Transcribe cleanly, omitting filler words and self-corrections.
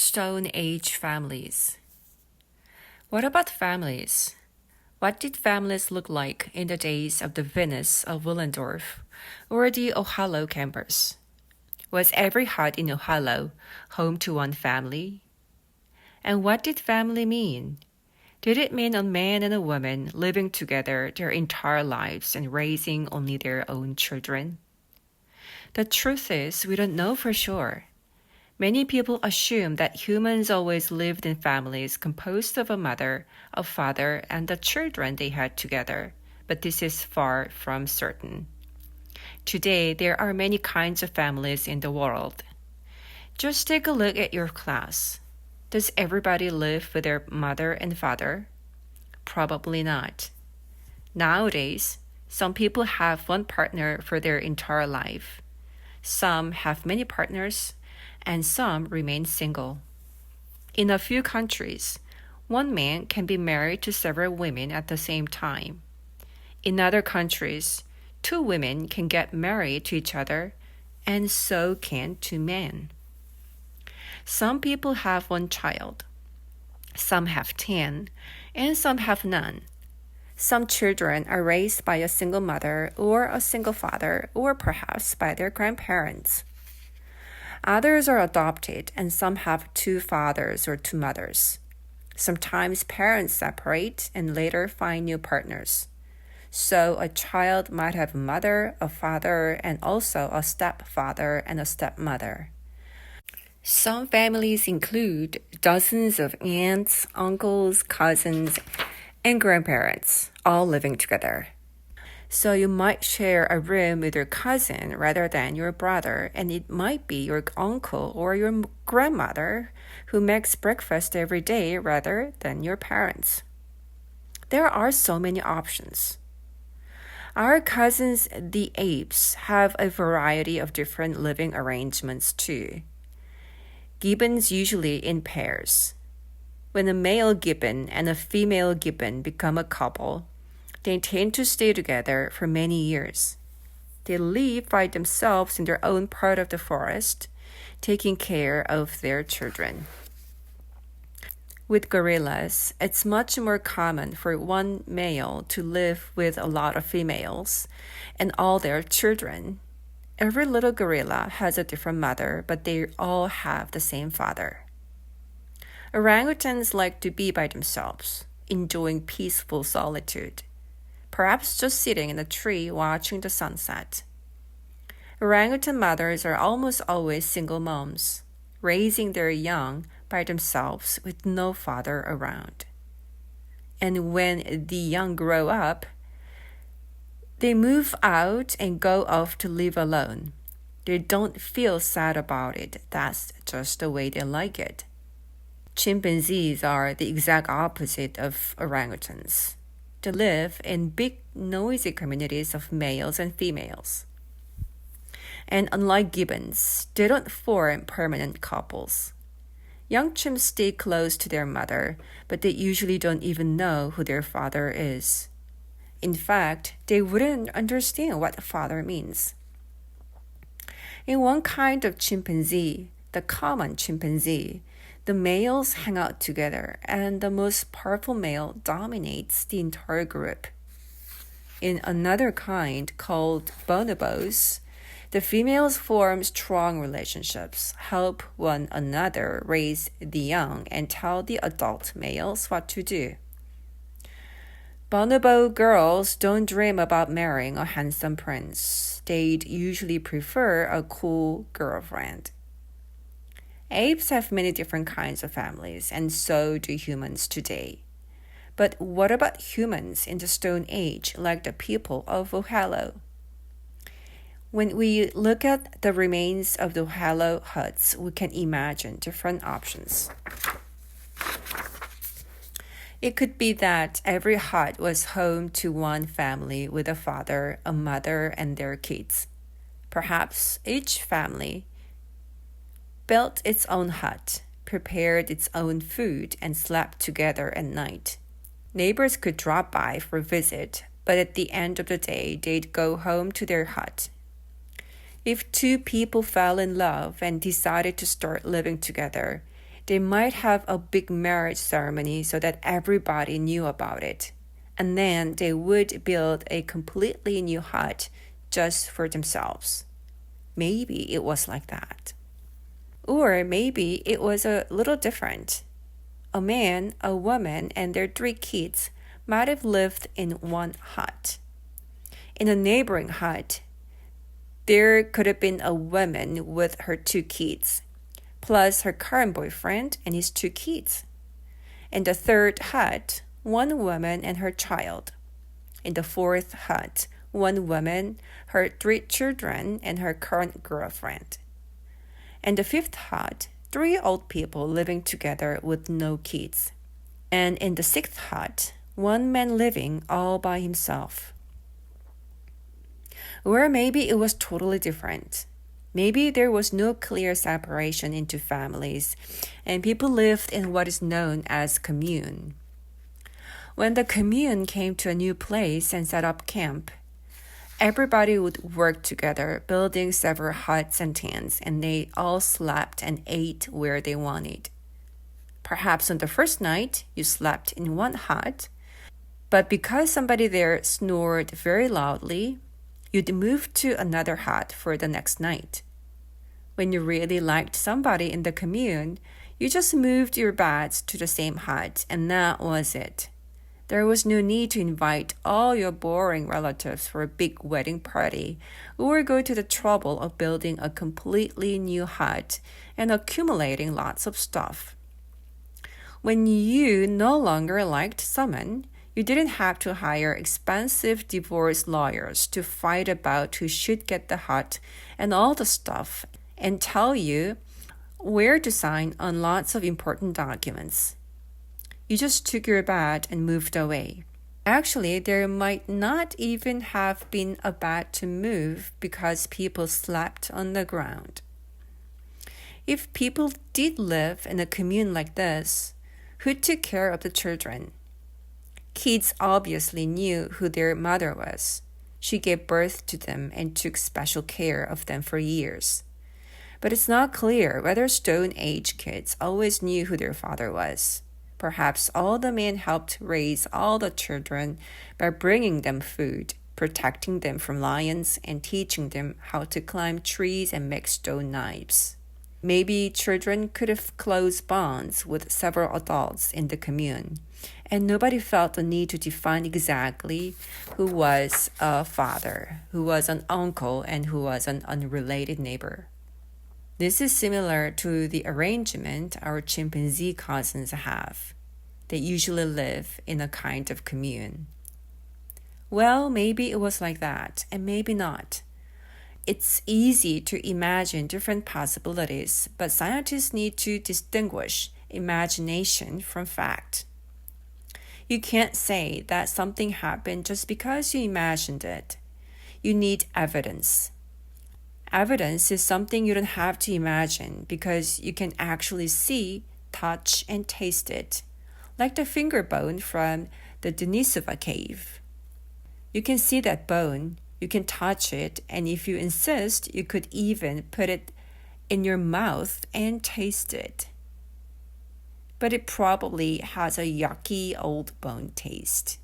Stone Age families. What about families? What did families look like in the days of the Venus of Willendorf or the Ohio campers? Was every hut in Ohio home to one family? And what did family mean? Did it mean a man and a woman living together their entire lives and raising only their own children? The truth is, we don't know for sure. Many people assume that humans always lived in families composed of a mother, a father, and the children they had together, but this is far from certain. Today, there are many kinds of families in the world. Just take a look at your class. Does everybody live with their mother and father? Probably not. Nowadays, some people have one partner for their entire life. Some have many partners, and some remain single. In a few countries, one man can be married to several women at the same time. In other countries, two women can get married to each other, and so can two men. Some people have one child. Some have 10, and some have none. Some children are raised by a single mother or a single father, or perhaps by their grandparents. Others are adopted, and some have two fathers or two mothers. Sometimes parents separate and later find new partners. So a child might have a mother, a father, and also a stepfather and a stepmother. Some families include dozens of aunts, uncles, cousins, and grandparents, all living together. So you might share a room with your cousin rather than your brother, and it might be your uncle or your grandmother who makes breakfast every day rather than your parents. There are so many options. Our cousins, the apes, have a variety of different living arrangements too. Gibbons usually in pairs. When a male gibbon and a female gibbon become a couple, they tend to stay together for many years. They live by themselves in their own part of the forest, taking care of their children. With gorillas, it's much more common for one male to live with a lot of females and all their children. Every little gorilla has a different mother, but they all have the same father. Orangutans like to be by themselves, enjoying peaceful solitude. Perhaps just sitting in a tree watching the sunset. Orangutan mothers are almost always single moms, raising their young by themselves with no father around. And when the young grow up, they move out and go off to live alone. They don't feel sad about it. That's just the way they like it. Chimpanzees are the exact opposite of orangutans. They live in big, noisy communities of males and females. And unlike gibbons, they don't form permanent couples. Young chimps stay close to their mother, but they usually don't even know who their father is. In fact, they wouldn't understand what father means. In one kind of chimpanzee, the common chimpanzee, the males hang out together, and the most powerful male dominates the entire group. In another kind, called bonobos, the females form strong relationships, help one another raise the young, and tell the adult males what to do. Bonobo girls don't dream about marrying a handsome prince. They'd usually prefer a cool girlfriend. Apes have many different kinds of families, and so do humans today. But what about humans in the Stone Age, like the people of Ohio? When we look at the remains of the Ohio huts, we can imagine different options. It could be that every hut was home to one family with a father, a mother, and their kids. Perhaps each family built its own hut, prepared its own food, and slept together at night. Neighbors could drop by for a visit, but at the end of the day, they'd go home to their hut. If two people fell in love and decided to start living together, They might have a big marriage ceremony so that everybody knew about it. And then they would build a completely new hut just for themselves. Maybe it was like that. Or maybe it was a little different. A man, a woman, and their 3 kids might have lived in one hut. In a neighboring hut, there could have been a woman with her 2 kids, plus her current boyfriend and his 2 kids. In the 3rd hut, 1 woman and her child. In the 4th hut, 1 woman, her 3 children, and her current girlfriend. In the 5th hut, 3 old people living together with no kids. And in the 6th hut, 1 man living all by himself. Or maybe it was totally different. Maybe there was no clear separation into families, and people lived in what is known as commune. When the commune came to a new place and set up camp, everybody would work together, building several huts and tents, and they all slept and ate where they wanted. Perhaps on the first night, you slept in one hut, but because somebody there snored very loudly, you'd move to another hut for the next night. When you really liked somebody in the commune, you just moved your beds to the same hut, and that was it. There was no need to invite all your boring relatives for a big wedding party or go to the trouble of building a completely new hut and accumulating lots of stuff. When you no longer liked someone, you didn't have to hire expensive divorce lawyers to fight about who should get the hut and all the stuff and tell you where to sign on lots of important documents. You just took your bed and moved away. Actually, there might not even have been a bed to move because people slept on the ground. If people did live in a commune like this, who took care of the children? Kids obviously knew who their mother was. She gave birth to them and took special care of them for years. But it's not clear whether Stone Age kids always knew who their father was. Perhaps all the men helped raise all the children by bringing them food, protecting them from lions, and teaching them how to climb trees and make stone knives. Maybe children could have close bonds with several adults in the commune, and nobody felt the need to define exactly who was a father, who was an uncle, and who was an unrelated neighbor. This is similar to the arrangement our chimpanzee cousins have. They usually live in a kind of commune. Well, maybe it was like that, and maybe not. It's easy to imagine different possibilities, but scientists need to distinguish imagination from fact. You can't say that something happened just because you imagined it. You need evidence. Evidence is something you don't have to imagine because you can actually see, touch, and taste it, like the finger bone from the Denisova cave. You can see that bone, you can touch it, and if you insist, you could even put it in your mouth and taste it. But it probably has a yucky old bone taste.